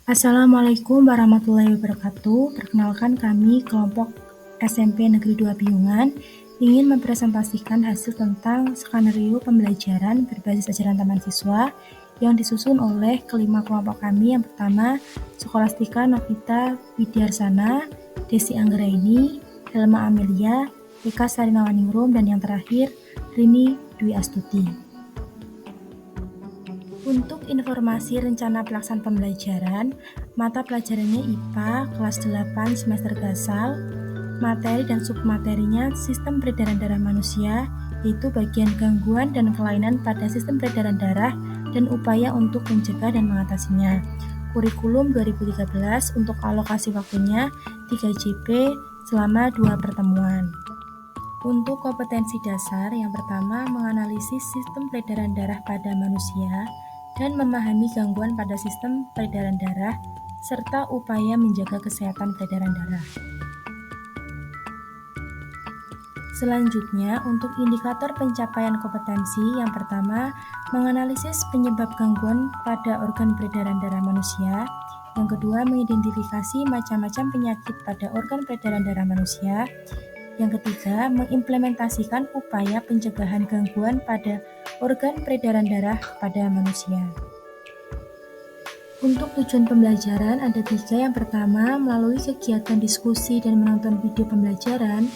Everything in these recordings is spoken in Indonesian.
Assalamualaikum warahmatullahi wabarakatuh. Perkenalkan kami kelompok SMP Negeri 2 Piungan ingin mempresentasikan hasil tentang skenario pembelajaran berbasis ajaran taman siswa yang disusun oleh kelima kelompok kami. Yang pertama, Skolastika Novita Widyarsana, Desi Anggraini, Helma Amelia, Eka Sarinawaningrum, dan yang terakhir, Rini Dwi Astuti. Untuk informasi rencana pelaksanaan pembelajaran, mata pelajarannya IPA kelas 8 semester gasal, materi dan submaterinya sistem peredaran darah manusia, yaitu bagian gangguan dan kelainan pada sistem peredaran darah dan upaya untuk mencegah dan mengatasinya. Kurikulum 2013 untuk alokasi waktunya 3 JP selama 2 pertemuan. Untuk kompetensi dasar, yang pertama menganalisis sistem peredaran darah pada manusia dan memahami gangguan pada sistem peredaran darah, serta upaya menjaga kesehatan peredaran darah. Selanjutnya, untuk indikator pencapaian kompetensi, yang pertama menganalisis penyebab gangguan pada organ peredaran darah manusia, yang kedua mengidentifikasi macam-macam penyakit pada organ peredaran darah manusia, yang ketiga, mengimplementasikan upaya pencegahan gangguan pada organ peredaran darah pada manusia. Untuk tujuan pembelajaran ada 3. Yang pertama, melalui kegiatan diskusi dan menonton video pembelajaran,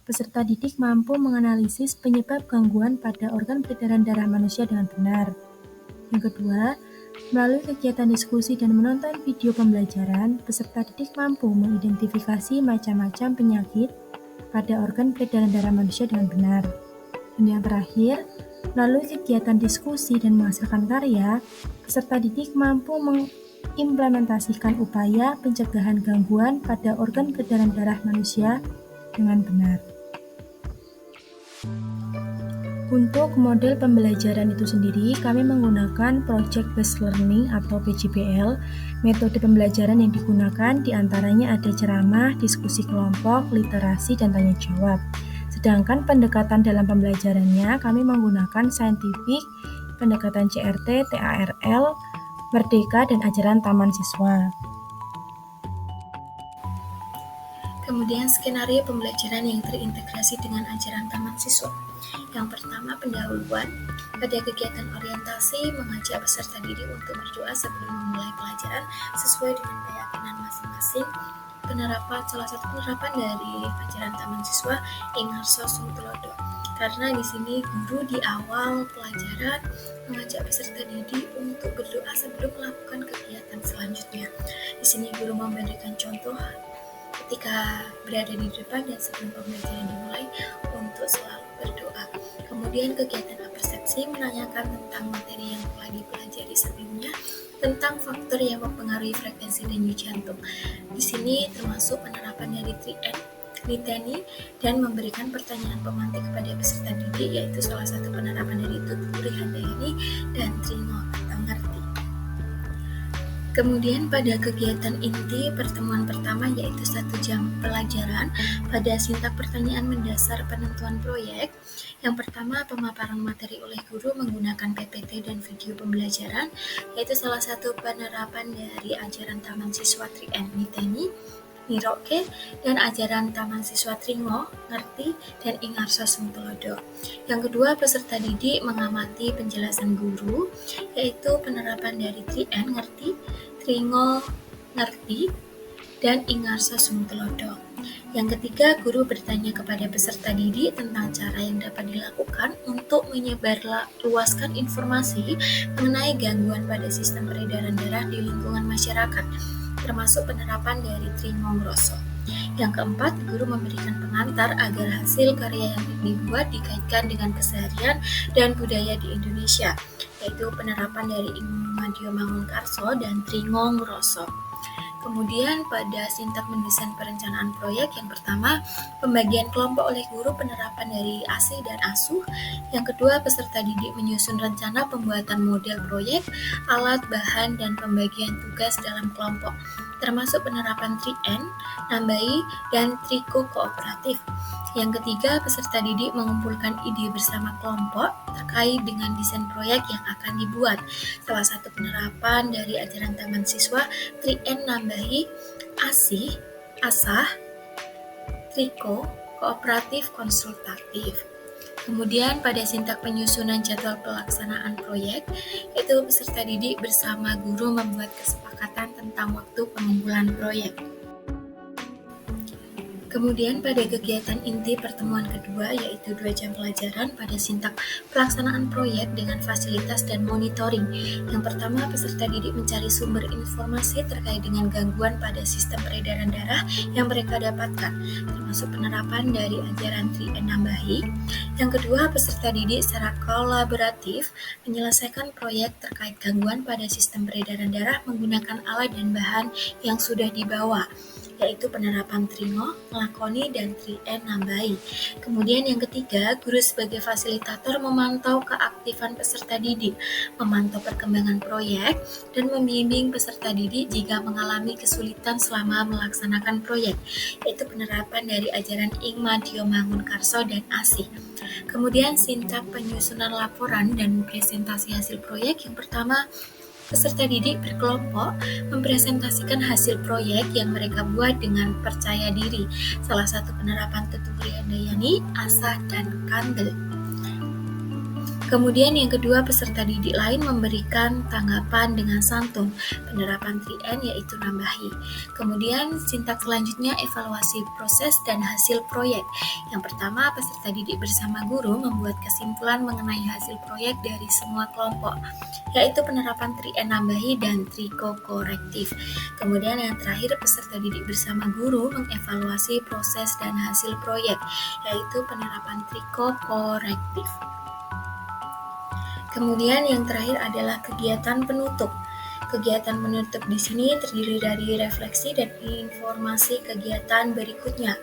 peserta didik mampu menganalisis penyebab gangguan pada organ peredaran darah manusia dengan benar. Yang kedua, melalui kegiatan diskusi dan menonton video pembelajaran, peserta didik mampu mengidentifikasi macam-macam penyakit pada organ peredaran darah manusia dengan benar. Dan yang terakhir, melalui kegiatan diskusi dan menghasilkan karya, peserta didik mampu mengimplementasikan upaya pencegahan gangguan pada organ peredaran darah manusia dengan benar. Untuk model pembelajaran itu sendiri, kami menggunakan Project Based Learning atau PJBL. Metode pembelajaran yang digunakan diantaranya ada ceramah, diskusi kelompok, literasi, dan tanya jawab. Sedangkan pendekatan dalam pembelajarannya, kami menggunakan saintifik, pendekatan CRT, TARL, Merdeka, dan ajaran taman siswa. Kemudian skenario pembelajaran yang terintegrasi dengan ajaran taman siswa. Yang pertama, pendahuluan. Pada kegiatan orientasi, mengajak peserta didik untuk berdoa sebelum memulai pelajaran sesuai dengan keyakinan masing-masing. Salah satu penerapan dari ajaran taman siswa Ingarso Sumtulodo. Karena di sini guru di awal pelajaran mengajak peserta didik untuk berdoa sebelum melakukan kegiatan selanjutnya. Di sini guru memberikan contoh ketika berada di depan dan sebelum pembelajaran dimulai untuk selalu berdoa. Kemudian kegiatan apersepsi menanyakan tentang materi yang telah dipelajari sebelumnya, tentang faktor yang mempengaruhi frekuensi denyut jantung. Di sini termasuk penerapan dari 3N, Niteni, dan memberikan pertanyaan pemantik kepada peserta didik, yaitu salah satu penerapan dari Tuturi Handayani dan Trino atau ngerti. Kemudian pada kegiatan inti pertemuan pertama yaitu 1 jam pelajaran pada sintak pertanyaan mendasar penentuan proyek. Yang pertama, pemaparan materi oleh guru menggunakan PPT dan video pembelajaran, yaitu salah satu penerapan dari ajaran taman siswa 3N Niteni, Niroke, dan ajaran taman siswa Tringo, Ngerti, dan Ingarso Sumtulodo. Yang kedua, peserta didik mengamati penjelasan guru, yaitu penerapan dari 3N Ngerti, Tringo, Ngerti, dan Ingarso Sumtulodo. Yang ketiga, guru bertanya kepada peserta didik tentang cara yang dapat dilakukan untuk menyebarluaskan informasi mengenai gangguan pada sistem peredaran darah di lingkungan masyarakat, termasuk penerapan dari Tringo Ngroso. Yang keempat, guru memberikan pengantar agar hasil karya yang dibuat dikaitkan dengan keseharian dan budaya di Indonesia, yaitu penerapan dari Madio Mangunkarso dan Tringo Ngroso. Kemudian pada sintak mendesain perencanaan proyek, yang pertama, pembagian kelompok oleh guru penerapan dari ASI dan ASUH. Yang kedua, peserta didik menyusun rencana pembuatan model proyek, alat, bahan, dan pembagian tugas dalam kelompok, termasuk penerapan 3N, Nambai, dan Triko kooperatif. Yang ketiga, peserta didik mengumpulkan ide bersama kelompok, terkait dengan desain proyek yang akan dibuat. Salah satu penerapan dari ajaran Taman Siswa, Tri-N Nambahi, ASIH, ASAH, Triko, kooperatif konsultatif. Kemudian pada sintak penyusunan jadwal pelaksanaan proyek, itu peserta didik bersama guru membuat kesepakatan tentang waktu pengumpulan proyek. Kemudian pada kegiatan inti pertemuan kedua yaitu 2 jam pelajaran pada sintak pelaksanaan proyek dengan fasilitas dan monitoring. Yang pertama, peserta didik mencari sumber informasi terkait dengan gangguan pada sistem peredaran darah yang mereka dapatkan, termasuk penerapan dari ajaran Tri-N Nambahi. Yang kedua, peserta didik secara kolaboratif menyelesaikan proyek terkait gangguan pada sistem peredaran darah menggunakan alat dan bahan yang sudah dibawa, yaitu penerapan Trimo, Lakoni, dan Tri-N Nambahi. Kemudian yang ketiga, guru sebagai fasilitator memantau keaktifan peserta didik, memantau perkembangan proyek, dan membimbing peserta didik jika mengalami kesulitan selama melaksanakan proyek, yaitu penerapan dari ajaran Ingma Diomangunkarso dan ASIH. Kemudian sintak penyusunan laporan dan presentasi hasil proyek. Yang pertama, peserta didik berkelompok mempresentasikan hasil proyek yang mereka buat dengan percaya diri. Salah satu penerapan Tutu Handayani, ASAH, dan Kandel. Kemudian yang kedua, peserta didik lain memberikan tanggapan dengan santun, penerapan Tri-N yaitu Nambahi. Kemudian sintak selanjutnya evaluasi proses dan hasil proyek. Yang pertama, peserta didik bersama guru membuat kesimpulan mengenai hasil proyek dari semua kelompok, yaitu penerapan Tri-N Nambahi dan Triko korektif. Kemudian yang terakhir, peserta didik bersama guru mengevaluasi proses dan hasil proyek, yaitu penerapan Triko korektif. Kemudian yang terakhir adalah kegiatan penutup. Kegiatan penutup di sini terdiri dari refleksi dan informasi kegiatan berikutnya.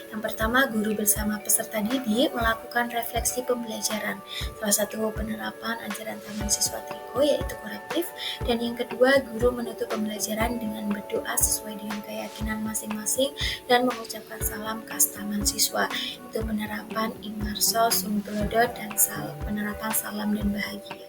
Yang pertama, guru bersama peserta didik melakukan refleksi pembelajaran. Salah satu penerapan ajaran Taman Siswa Triko yaitu korektif. Dan yang kedua, guru menutup pembelajaran dengan berdoa sesuai dengan keyakinan masing-masing dan mengucapkan salam khas Taman Siswa. Itu penerapan Ingmarso Sumbrodo dan penerapan salam dan bahagia.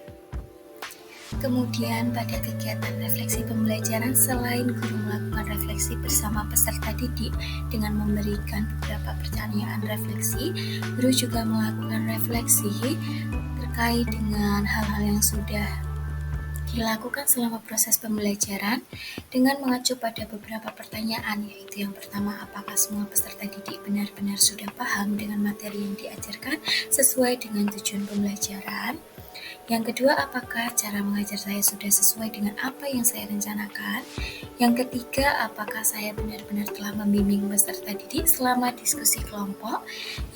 Kemudian pada kegiatan refleksi pembelajaran, selain guru melakukan refleksi bersama peserta didik dengan memberikan beberapa pertanyaan refleksi, guru juga melakukan refleksi terkait dengan hal-hal yang sudah dilakukan selama proses pembelajaran dengan mengacu pada beberapa pertanyaan, yaitu yang pertama, apakah semua peserta didik benar-benar sudah paham dengan materi yang diajarkan sesuai dengan tujuan pembelajaran. Yang kedua, apakah cara mengajar saya sudah sesuai dengan apa yang saya rencanakan? Yang ketiga, apakah saya benar-benar telah membimbing peserta didik selama diskusi kelompok?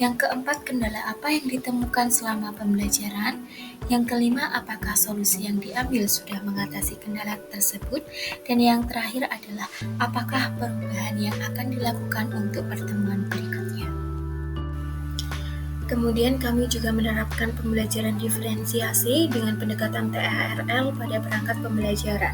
Yang keempat, kendala apa yang ditemukan selama pembelajaran? Yang kelima, apakah solusi yang diambil sudah mengatasi kendala tersebut? Dan yang terakhir adalah, apakah perubahan yang akan dilakukan untuk pertemuan berikutnya? Kemudian kami juga menerapkan pembelajaran diferensiasi dengan pendekatan THRL pada perangkat pembelajaran,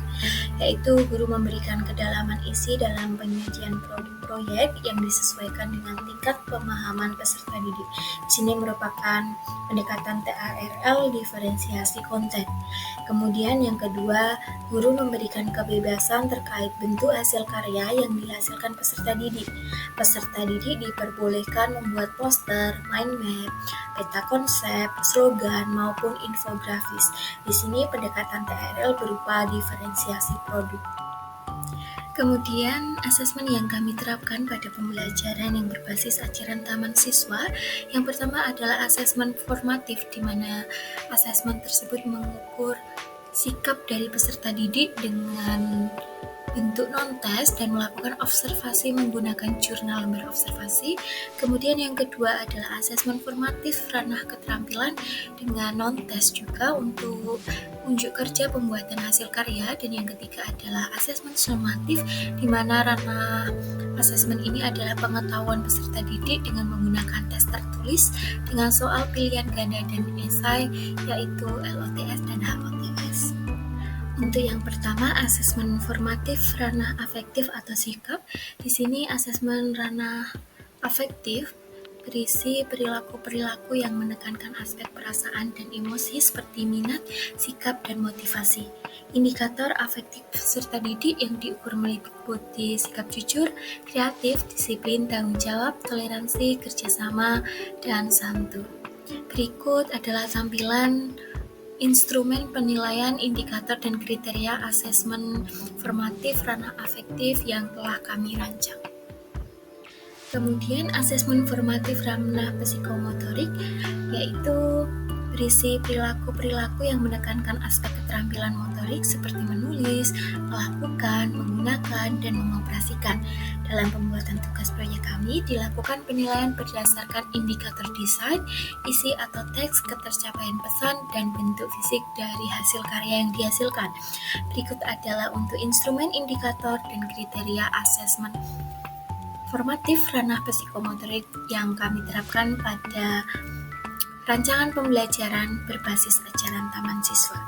yaitu guru memberikan kedalaman isi dalam penyajian produk proyek yang disesuaikan dengan tingkat pemahaman peserta didik. Di sini merupakan pendekatan THRL diferensiasi konten. Kemudian yang kedua, guru memberikan kebebasan terkait bentuk hasil karya yang dihasilkan peserta didik. Peserta didik diperbolehkan membuat poster, mind map, peta konsep, slogan, maupun infografis. Di sini pendekatan THRL berupa diferensiasi produk. Kemudian, asesmen yang kami terapkan pada pembelajaran yang berbasis ajaran Taman Siswa, yang pertama adalah asesmen formatif, di mana asesmen tersebut mengukur sikap dari peserta didik dengan bentuk non-tes dan melakukan observasi menggunakan jurnal lembar observasi. Kemudian yang kedua adalah asesmen formatif ranah keterampilan dengan non-tes juga untuk unjuk kerja pembuatan hasil karya. Dan yang ketiga adalah asesmen sumatif, di mana ranah asesmen ini adalah pengetahuan peserta didik dengan menggunakan tes tertulis dengan soal pilihan ganda dan esai, yaitu LOTS dan HOTS. Untuk yang pertama, asesmen formatif ranah afektif atau sikap. Di sini asesmen ranah afektif berisi perilaku-perilaku yang menekankan aspek perasaan dan emosi seperti minat, sikap, dan motivasi. Indikator afektif peserta didik yang diukur meliputi sikap jujur, kreatif, disiplin, tanggung jawab, toleransi, kerjasama, dan santun. Berikut adalah tampilan instrumen penilaian indikator dan kriteria asesmen formatif ranah afektif yang telah kami rancang. Kemudian asesmen formatif ranah psikomotorik yaitu berisi perilaku-perilaku yang menekankan aspek keterampilan motorik seperti menulis, melakukan, menggunakan, dan mengoperasikan. Dalam pembuatan tugas proyek kami dilakukan penilaian berdasarkan indikator desain, isi atau teks, ketercapaian pesan, dan bentuk fisik dari hasil karya yang dihasilkan. Berikut adalah untuk instrumen indikator dan kriteria asesmen formatif ranah psikomotorik yang kami terapkan pada rancangan pembelajaran berbasis ajaran Taman Siswa.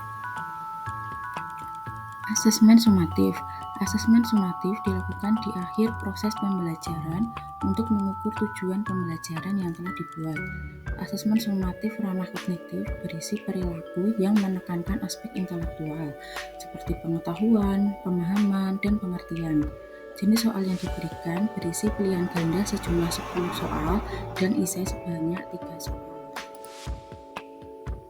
Asesmen sumatif. Asesmen sumatif dilakukan di akhir proses pembelajaran untuk mengukur tujuan pembelajaran yang telah dibuat. Asesmen sumatif ranah kognitif berisi perilaku yang menekankan aspek intelektual, seperti pengetahuan, pemahaman, dan pengertian. Jenis soal yang diberikan berisi pilihan ganda sejumlah 10 soal dan esai sebanyak 3 soal.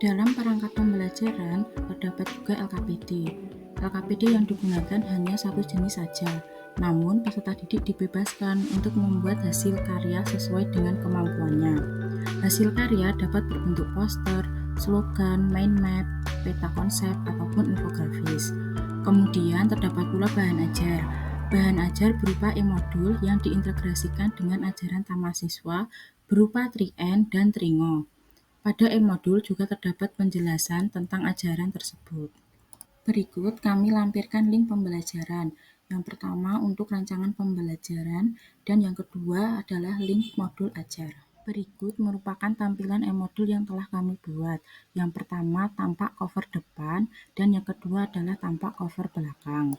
Dalam perangkat pembelajaran, terdapat juga LKPD. LKPD yang digunakan hanya satu jenis saja, namun peserta didik dibebaskan untuk membuat hasil karya sesuai dengan kemampuannya. Hasil karya dapat berbentuk poster, slogan, mind map, peta konsep, ataupun infografis. Kemudian terdapat pula bahan ajar. Bahan ajar berupa e-modul yang diintegrasikan dengan ajaran Taman Siswa berupa 3N dan Tringo. Pada e-modul juga terdapat penjelasan tentang ajaran tersebut. Berikut kami lampirkan link pembelajaran. Yang pertama untuk rancangan pembelajaran dan yang kedua adalah link modul ajar. Berikut merupakan tampilan e-modul yang telah kami buat. Yang pertama tampak cover depan dan yang kedua adalah tampak cover belakang.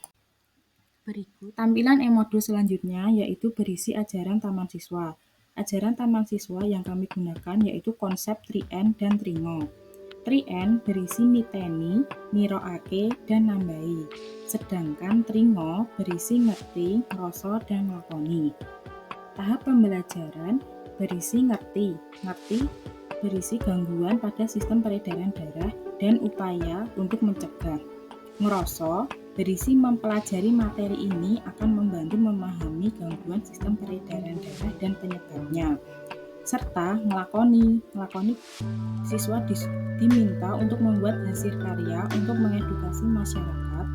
Berikut tampilan e-modul selanjutnya yaitu berisi ajaran Taman Siswa. Ajaran Taman Siswa yang kami gunakan yaitu konsep 3N dan Tringo. 3N berisi niteni, niroake, dan nambahi. Sedangkan Tringo berisi ngerti, ngroso, dan nglakoni. Tahap pembelajaran berisi ngerti berisi gangguan pada sistem peredaran darah dan upaya untuk mencegah. Ngroso berisi mempelajari materi ini akan membantu memahami gangguan sistem peredaran darah dan penyebabnya. Serta ngelakoni siswa diminta untuk membuat hasil karya untuk mengedukasi masyarakat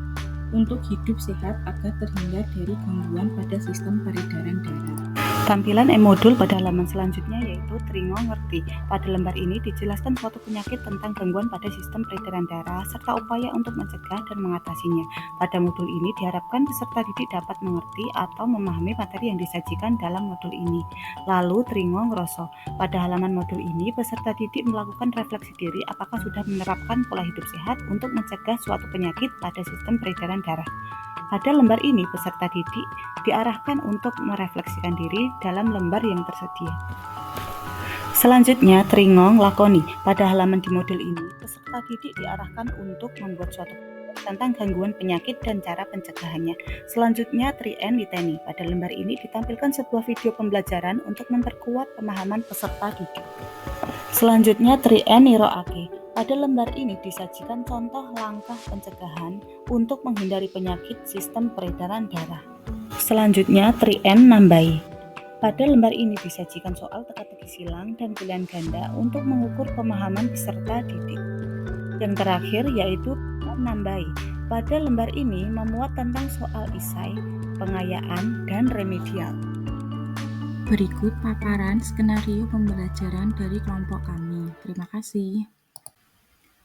untuk hidup sehat agar terhindar dari gangguan pada sistem peredaran darah. Tampilan e-modul pada halaman selanjutnya yaitu Tringo ngerti. Pada lembar ini dijelaskan suatu penyakit tentang gangguan pada sistem peredaran darah serta upaya untuk mencegah dan mengatasinya. Pada modul ini diharapkan peserta didik dapat mengerti atau memahami materi yang disajikan dalam modul ini. Lalu Tringo ngroso. Pada halaman modul ini peserta didik melakukan refleksi diri apakah sudah menerapkan pola hidup sehat untuk mencegah suatu penyakit pada sistem peredaran darah. Pada lembar ini, peserta didik diarahkan untuk merefleksikan diri dalam lembar yang tersedia. Selanjutnya, Tringo nglakoni. Pada halaman di modul ini, peserta didik diarahkan untuk membuat suatu tentang gangguan penyakit dan cara pencegahannya. Selanjutnya, 3N niteni. Pada lembar ini ditampilkan sebuah video pembelajaran untuk memperkuat pemahaman peserta didik. Selanjutnya, 3N niroake. Pada lembar ini disajikan contoh langkah pencegahan untuk menghindari penyakit sistem peredaran darah. Selanjutnya, 3N nambahi. Pada lembar ini disajikan soal teka-teki silang dan pilihan ganda untuk mengukur pemahaman peserta didik. Yang terakhir yaitu nambahi. Pada lembar ini memuat tentang soal esai, pengayaan, dan remedial. Berikut paparan skenario pembelajaran dari kelompok kami. Terima kasih.